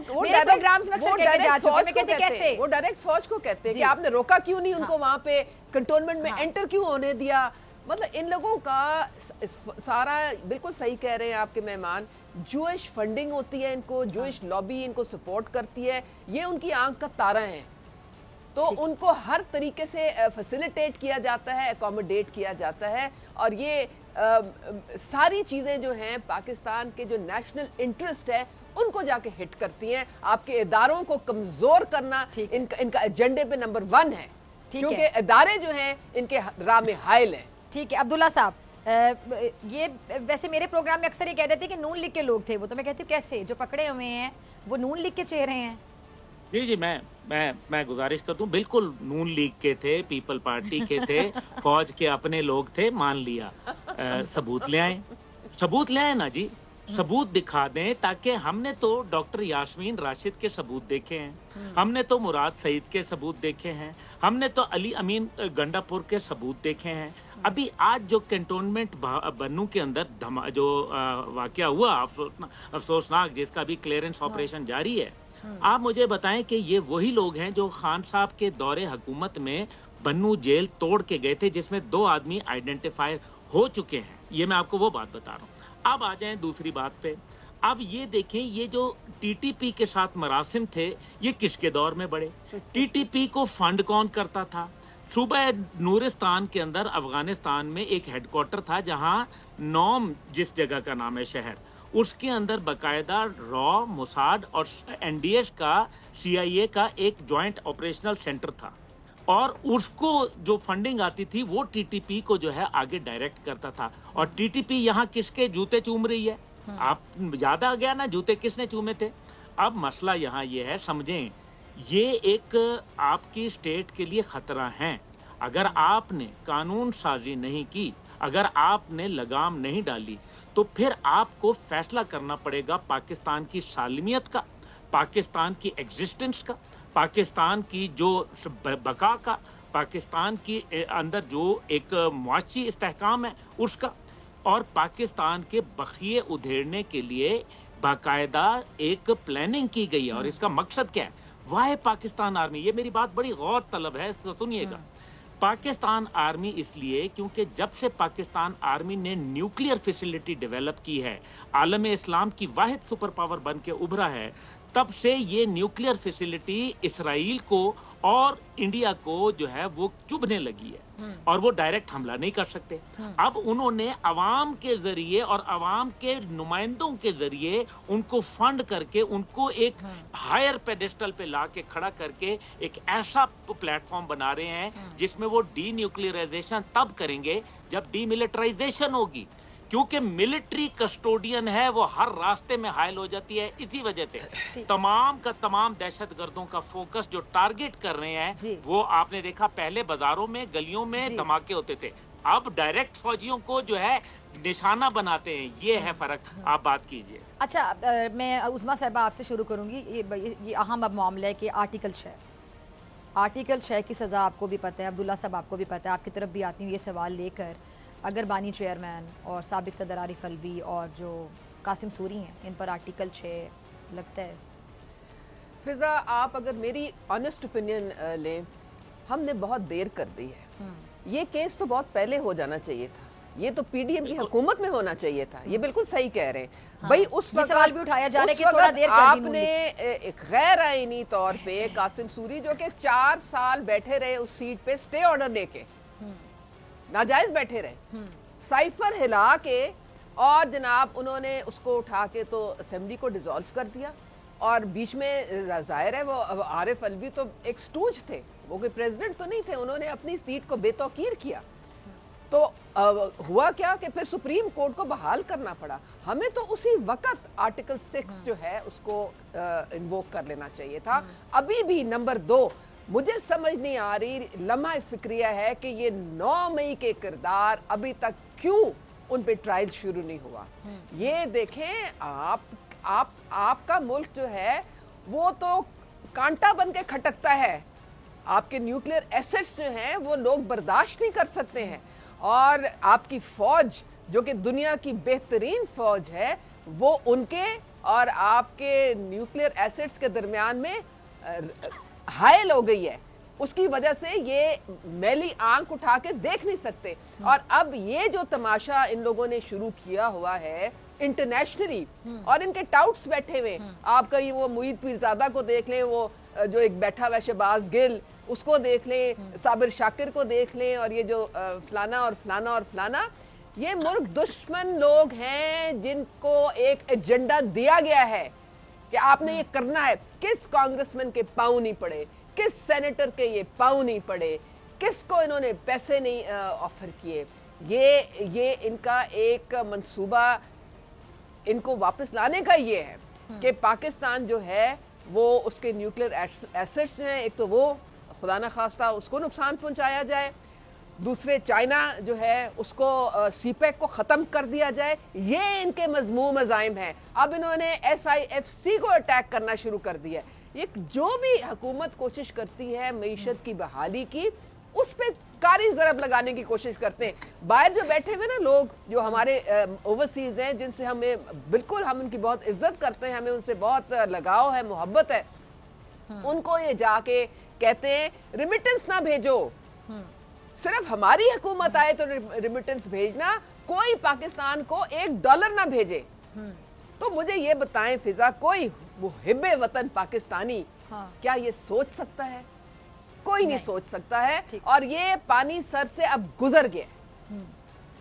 ڈائریکٹ فوج کو کہتے ہیں کہ آپ نے روکا کیوں نہیں ان کو وہاں پہ کنٹونمنٹ میں انٹر کیوں ہونے دیا. مطلب ان لوگوں کا سارا بالکل صحیح کہہ رہے ہیں آپ کے مہمان، جوئش فنڈنگ ہوتی ہے ان کو، جوئش لابی ان کو سپورٹ کرتی ہے، یہ ان کی آنکھ کا تارا ہیں، تو ان کو ہر طریقے سے فیسیلیٹیٹ کیا جاتا ہے، اکوموڈیٹ کیا جاتا ہے، اور یہ ساری چیزیں جو ہیں پاکستان کے جو نیشنل انٹرسٹ ہے ان کو جا کے ہٹ کرتی ہیں. آپ کے اداروں کو کمزور کرنا ان کا ایجنڈے پہ نمبر 1 ہے، کیونکہ ادارے جو ہیں ان کے راہ میں حائل ہیں. ٹھیک ہے عبداللہ صاحب، یہ ویسے میرے پروگرام میں اکثر یہ کہہ دیتے کہ نون لیگ کے لوگ تھے وہ، تو میں کہتی ہوں کیسے جو پکڑے ہوئے ہیں وہ نون لیگ کے چہرے ہیں. جی میں گزارش کرتا ہوں، بالکل نون لیگ کے تھے، پیپل پارٹی کے تھے، فوج کے اپنے لوگ تھے، مان لیا. ثبوت لے آئیں نا جی، ثبوت دکھا دیں، تاکہ ہم نے تو ڈاکٹر یاسمین راشد کے ثبوت دیکھے ہیں، ہم نے تو مراد سعید کے ثبوت دیکھے ہیں، ہم نے تو علی امین گنڈا پور کے ثبوت دیکھے ہیں. ابھی آج جو کنٹونمنٹ بنو کے اندر جو واقعہ ہوا افسوسناک، جس کا بھی کلیئرنس آپریشن جاری ہے، آپ مجھے بتائیں کہ یہ وہی لوگ ہیں جو خان صاحب کے دور حکومت میں بنو جیل توڑ کے گئے تھے، جس میں 2 آدمی آئیڈینٹیفائی ہو چکے ہیں. یہ میں آپ کو وہ بات بتا رہا ہوں. اب آ جائیں دوسری بات پہ. اب یہ دیکھیں، یہ جو ٹی ٹی پی کے ساتھ مراسم تھے یہ کس کے دور میں بڑھے؟ ٹی ٹی پی کو فنڈ کون کرتا تھا؟ صوبہ نورستان کے اندر افغانستان میں ایک ہیڈ کوارٹر تھا، جہاں نوم جس جگہ کا نام ہے شہر، اس کے اندر باقاعدہ را، موساد اور این ڈی ایس کا، سی آئی اے کا ایک جوائنٹ آپریشنل سینٹر تھا، اور اس کو جو فنڈنگ آتی تھی وہ ٹی ٹی پی کو جو ہے آگے ڈائریکٹ کرتا تھا. اور ٹی ٹی پی یہاں کس کے جوتے چوم رہی ہے؟ آپ یاد آ گیا نا جوتے کس نے چومے تھے. اب مسئلہ یہاں یہ ہے، سمجھیں، یہ ایک آپ کی اسٹیٹ کے لیے خطرہ ہیں. اگر آپ نے قانون سازی نہیں کی، اگر آپ نے لگام نہیں ڈالی، تو پھر آپ کو فیصلہ کرنا پڑے گا پاکستان کی سالمیت کا، پاکستان کی ایگزسٹنس کا، پاکستان کی جو بقا کا، پاکستان کی اندر جو ایک معاشی استحکام ہے اس کا، اور پاکستان کے بخیے ادھیڑنے کے لیے باقاعدہ ایک پلاننگ کی گئی ہے. اور اس کا مقصد کیا ہے؟ واہ پاکستان آرمی، یہ میری بات بڑی غور طلب ہے، سنیے گا. پاکستان آرمی اس لیے کیونکہ جب سے پاکستان آرمی نے نیوکلیئر فیسلٹی ڈیولپ کی ہے، عالم اسلام کی واحد سپر پاور بن کے ابھرا ہے، تب سے یہ نیوکلیئر فیسلٹی اسرائیل کو اور انڈیا کو جو ہے وہ چبھنے لگی ہے، اور وہ ڈائریکٹ حملہ نہیں کر سکتے. اب انہوں نے عوام کے ذریعے اور عوام کے نمائندوں کے ذریعے ان کو فنڈ کر کے ان کو ایک ہائر پیڈسٹل پہ لا کے کھڑا کر کے ایک ایسا پلیٹ فارم بنا رہے ہیں جس میں وہ ڈی نیوکلیئرائزیشن تب کریں گے جب ڈی ملٹرائزیشن ہوگی، کیونکہ ملٹری کسٹوڈین ہے وہ ہر راستے میں حائل ہو جاتی ہے. اسی وجہ سے تمام کا تمام دہشت گردوں کا فوکس جو ٹارگٹ کر رہے ہیں وہ آپ نے دیکھا، پہلے بازاروں میں گلیوں میں دھماکے ہوتے تھے، اب ڈائریکٹ فوجیوں کو جو ہے نشانہ بناتے ہیں. یہ ہے فرق. آپ بات کیجئے. اچھا میں عظمیٰ صاحبہ آپ سے شروع کروں گی. یہ اہم اب معاملہ ہے کہ آرٹیکل 6 کی سزا آپ کو بھی پتہ ہے، عبداللہ صاحب آپ کو بھی پتہ ہے. آپ کی طرف بھی آتی ہوں یہ سوال لے کر، اگر بانی چیئرمین اور سابق صدر عارف الوی اور جو कासिम सूरी हैं, इन पर आर्टिकल 6 लगता है? फिजा, आप अगर मेरी ऑनेस्ट ओपिनियन लें, हमने बहुत देर कर दी है। ये केस तो बहुत पहले हो जाना चाहिए था, ये तो पीडीएम की हुकूमत में होना चाहिए था। ये बिल्कुल सही कह रहे हैं। भाई उस वक्त सवाल भी उठाया जा रहा है कि थोड़ा देर कर दी आपने एक गैर आईनी तौर पे कासिम सूरी जो कि 4 साल बैठे रहे उस सीट पे, स्टे ऑर्डर लेके नाजायज बैठे रहे, साइफर हिला के, और जनाब उन्होंने उसको उठा के तो असेंबली को डिसॉल्व कर दिया। और बीच में जाहिर है वो आरिफ अलवी तो एक स्टूज थे, वो कोई प्रेसिडेंट तो नहीं थे, उन्होंने अपनी सीट को बेतौकीर किया। तो हुआ क्या कि फिर सुप्रीम कोर्ट को बहाल करना पड़ा। हमें तो उसी वक्त आर्टिकल 6 जो है उसको इन्वोक कर लेना चाहिए था। अभी भी नंबर 2 मुझे समझ नहीं आ रही, लम्हा फिक्रिया है कि ये 9 मई के किरदार अभी तक क्यों उन पे ट्रायल शुरू नहीं हुआ। ये देखें, आपका मुल्क जो है वो तो कांटा बन के खटकता है। आपके न्यूक्लियर एसेट्स जो हैं वो लोग बर्दाश्त नहीं कर सकते हैं, और आपकी फौज जो कि दुनिया की बेहतरीन फौज है, वो उनके और आपके न्यूक्लियर एसेट्स के दरमियान में हायल हो गई है। उसकी वजह से ये मैली आंख उठा के देख नहीं सकते। और अब ये जो तमाशा इन लोगों ने शुरू किया हुआ है इंटरनेशनली, और इनके टाउट्स बैठे हुए, आप कहीं वो मुईद पीरजादा को देख लें, वो जो एक बैठा हुआ शहबाज गिल, उसको देख लें, साबिर शाकिर को देख लें, और ये जो फलाना और फलाना और फलाना, ये मुल्क दुश्मन लोग हैं जिनको एक एजेंडा दिया गया है कि आपने ये करना है। किस कांग्रेसमैन के पाँव नहीं पड़े, किस सेनेटर के ये पाँव नहीं पड़े, किसको इन्होंने पैसे नहीं ऑफर किए। ये इनका एक मंसूबा इनको वापस लाने का ये है कि पाकिस्तान जो है वो उसके न्यूक्लियर एसेट्स जो हैं, एक तो वो खुदा न खास्ता उसको नुकसान पहुंचाया जाए, दूसरे चाइना जो है उसको सीपेक को ख़त्म कर दिया जाए। ये इनके मजमूम अज़ाइम हैं। अब इन्होंने SIFC को अटैक करना शुरू कर दिया। ये जो भी हुकूमत कोशिश करती है मईशत की बहाली की, उस पर कारी ज़रब लगाने की कोशिश करते हैं। बाहर जो बैठे हुए ना लोग, जो हमारे ओवरसीज हैं, जिनसे हमें बिल्कुल, हम उनकी बहुत इज्जत करते हैं, हमें उनसे बहुत लगाव है, मोहब्बत है, उनको ये जाके कहते हैं रिमिटेंस ना भेजो, सिर्फ हमारी हुकूमत आए तो रिमिटेंस भेजना, कोई पाकिस्तान को $1 ना भेजे। तो मुझे ये बताएं फिजा, कोई मुहिब्बे वतन पाकिस्तानी क्या ये सोच सकता है? कोई नहीं सोच सकता है। और ये पानी सर से अब गुजर गया,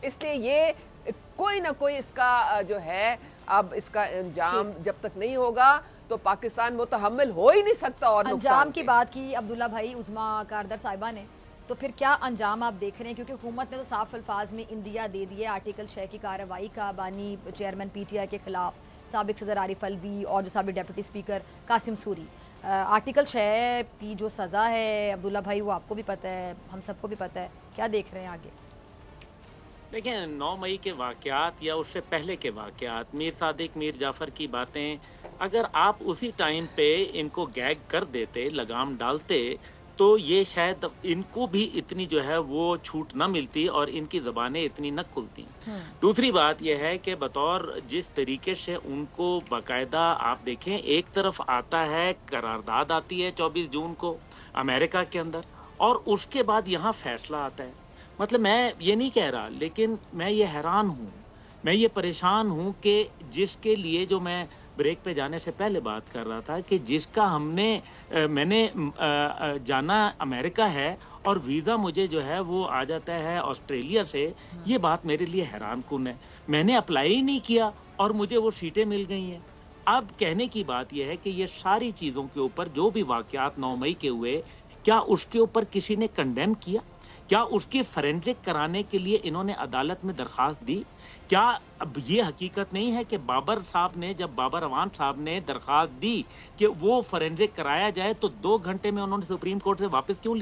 इसलिए ये कोई ना कोई इसका जो है, अब इसका अंजाम जब तक नहीं होगा तो पाकिस्तान मुतहम्मिल हो ही नहीं सकता। और अंजाम की बात की अब्दुल्ला भाई, उज़मा कारदर साहिबा ने, तो फिर क्या अंजाम आप देख रहे हैं? क्योंकि हुकूमत ने तो साफ अल्फाज में इंदिया दे दिए आर्टिकल 6 की कार्रवाई का, बानी चेयरमैन PTI के खिलाफ, साबिक सदर आरिफ अलवी और जो साबिक deputy speaker Qasim Suri. Article 6 की जो सज़ा है अब्दुल्ला भाई, वो आपको भी पता है, हम सबको भी पता है, क्या देख रहे हैं आगे? देखिए, 9 मई के वाक़यात या उससे पहले के वाक़यात, मीर सादिक, मीर जाफ़र की बातें, अगर आप उसी टाइम पे इनको गैग कर देते, लगाम डालते, तो ये शायद इनको भी इतनी जो है वो छूट ना मिलती और इनकी ज़बानें इतनी न खुलती। दूसरी बात यह है कि बतौर जिस तरीके से उनको बाकायदा आप देखें, एक तरफ आता है करारदाद आती है 24 जून को अमेरिका के अंदर, और उसके बाद यहाँ फैसला आता है। मतलब मैं ये नहीं कह रहा, लेकिन मैं ये हैरान हूँ, मैं ये परेशान हूँ कि जिसके लिए, जो मैं ब्रेक पे जाने से पहले बात कर रहा था, कि जिसका मैंने जाना अमेरिका है और वीज़ा मुझे जो है वो आ जाता है ऑस्ट्रेलिया से, ये बात मेरे लिए हैरान कुन है। मैंने अप्लाई ही नहीं किया और मुझे वो सीटें मिल गई हैं। अब कहने की बात यह है कि ये सारी चीज़ों के ऊपर जो भी वाक़यात 9 मई के हुए, क्या उसके ऊपर किसी ने कंडेम किया? क्या उसकी फॉरेंसिक कराने के लिए इन्होंने अदालत में दरखास्त दी? क्या अब ये हकीकत नहीं है कि बाबर अवान साहब ने दरखास्त दी कि वो फॉरेंसिक कराया जाए, तो 2 घंटे में उन्होंने सुप्रीम कोर्ट से वापस क्यों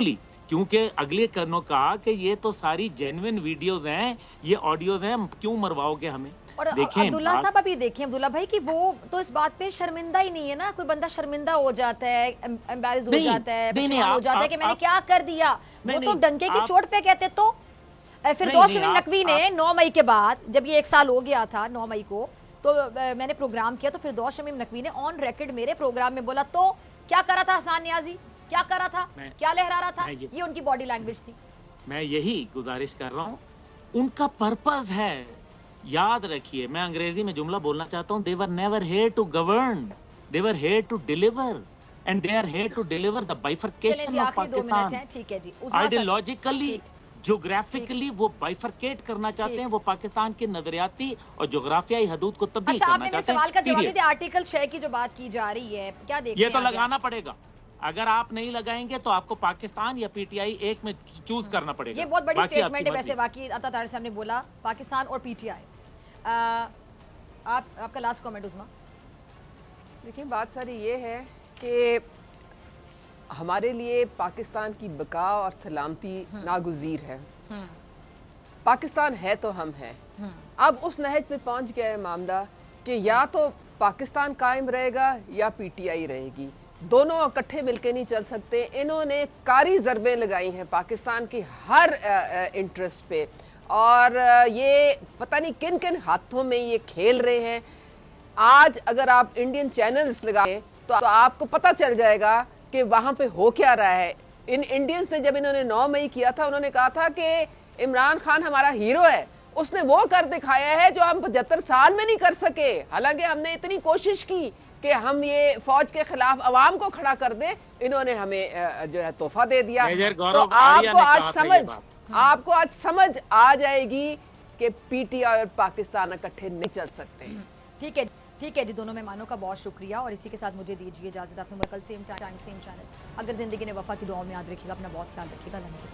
ली? क्योंकि अगले करनों कहा कि ये तो सारी जेन्युइन वीडियोज हैं, ये ऑडियोज हैं, क्यों मरवाओगे हमें? और अब्दुल्ला साहब अभी देखें अब्दुल्ला भाई कि वो तो इस बात पे शर्मिंदा ही नहीं है ना। कोई बंदा शर्मिंदा हो जाता है, एम्बैरेस हो जाता है, हो जाता है कि मैंने क्या कर दिया, वो तो डंके की चोट पे कहते। तो फिर दोस्त नकवी ने 9 मई के बाद, जब ये 1 साल हो गया था 9 मई को, تو میں نے پروگرام کیا تو فردوس شمیم نقوی نے آن ریکارڈ میرے پروگرام میں بولا تو کیا کرا تھا حسان نیازی, کیا کرا تھا, کیا لہرا رہا تھا, یہ ان کی باڈی لینگویج تھی. میں یہی گزارش کر رہا ہوں, ان کا پرپز ہے. یاد رکھیے, میں انگریزی میں جملہ بولنا چاہتا ہوں, they were never here to govern, they were here to deliver, and they are here to deliver the bifurcation of Pakistan. Ideologically, geographically وہ بائیفرکیٹ کرنا چاہتے ہیں, وہ پاکستان کے نظریاتی اور جغرافیائی حدود کو تبدیل کرنا چاہتے ہیں. سوال کا جواب دیں, آرٹیکل 6 کی جو بات کی جا رہی ہے کیا دیکھتے ہیں؟ یہ تو لگانا پڑے گا, اگر آپ نہیں لگائیں گے تو آپ کو پاکستان یا پی ٹی آئی ایک میں چوز کرنا پڑے گا. یہ بہت بڑی سٹیٹمنٹ ہے ویسے واقعی, عطا طاہر صاحب نے بولا پاکستان اور پی ٹی آئی. آپ کا لاسٹ کامنٹ عظمیٰ. دیکھیں بات ساری یہ ہے کہ ہمارے لیے پاکستان کی بقا اور سلامتی ناگزیر ہے. پاکستان ہے تو ہم ہیں. اب اس نہج پہ پہنچ گیا ہے معاملہ کہ یا تو پاکستان قائم رہے گا یا پی ٹی آئی رہے گی, دونوں اکٹھے مل کے نہیں چل سکتے. انہوں نے کاری ضربیں لگائی ہیں پاکستان کی ہر انٹرسٹ پہ, اور یہ پتہ نہیں کن کن ہاتھوں میں یہ کھیل رہے ہیں. آج اگر آپ انڈین چینلز لگائیں تو آپ کو پتہ چل جائے گا کہ وہاں پہ ہو کیا رہا ہے. ان انڈینز نے جب انہوں نے 9 مئی کیا تھا, انہوں نے کہا تھا کہ عمران خان ہمارا ہیرو ہے, اس نے وہ کر دکھایا ہے جو ہم 75 سال میں نہیں کر سکے. حالانکہ ہم نے اتنی کوشش کی کہ ہم یہ فوج کے خلاف عوام کو کھڑا کر دیں, انہوں نے ہمیں جو ہے تحفہ دے دیا. تو آپ کو آج سمجھ آ جائے گی کہ پی ٹی آئی اور پاکستان اکٹھے نہیں چل سکتے. ٹھیک ہے جی, دونوں مہمانوں کا بہت شکریہ, اور اسی کے ساتھ مجھے دیجیے اجازت. آپ نے کل سیم ٹائم سیم چینل. اگر زندگی نے وفا کی دعاؤں میں یاد رکھیے گا, اپنا بہت خیال رکھیے گا. اللہ حافظ.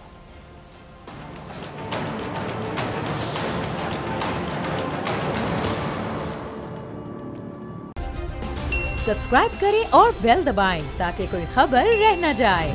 سبسکرائب کریں اور بیل دبائیں تاکہ کوئی خبر رہ نہ جائے.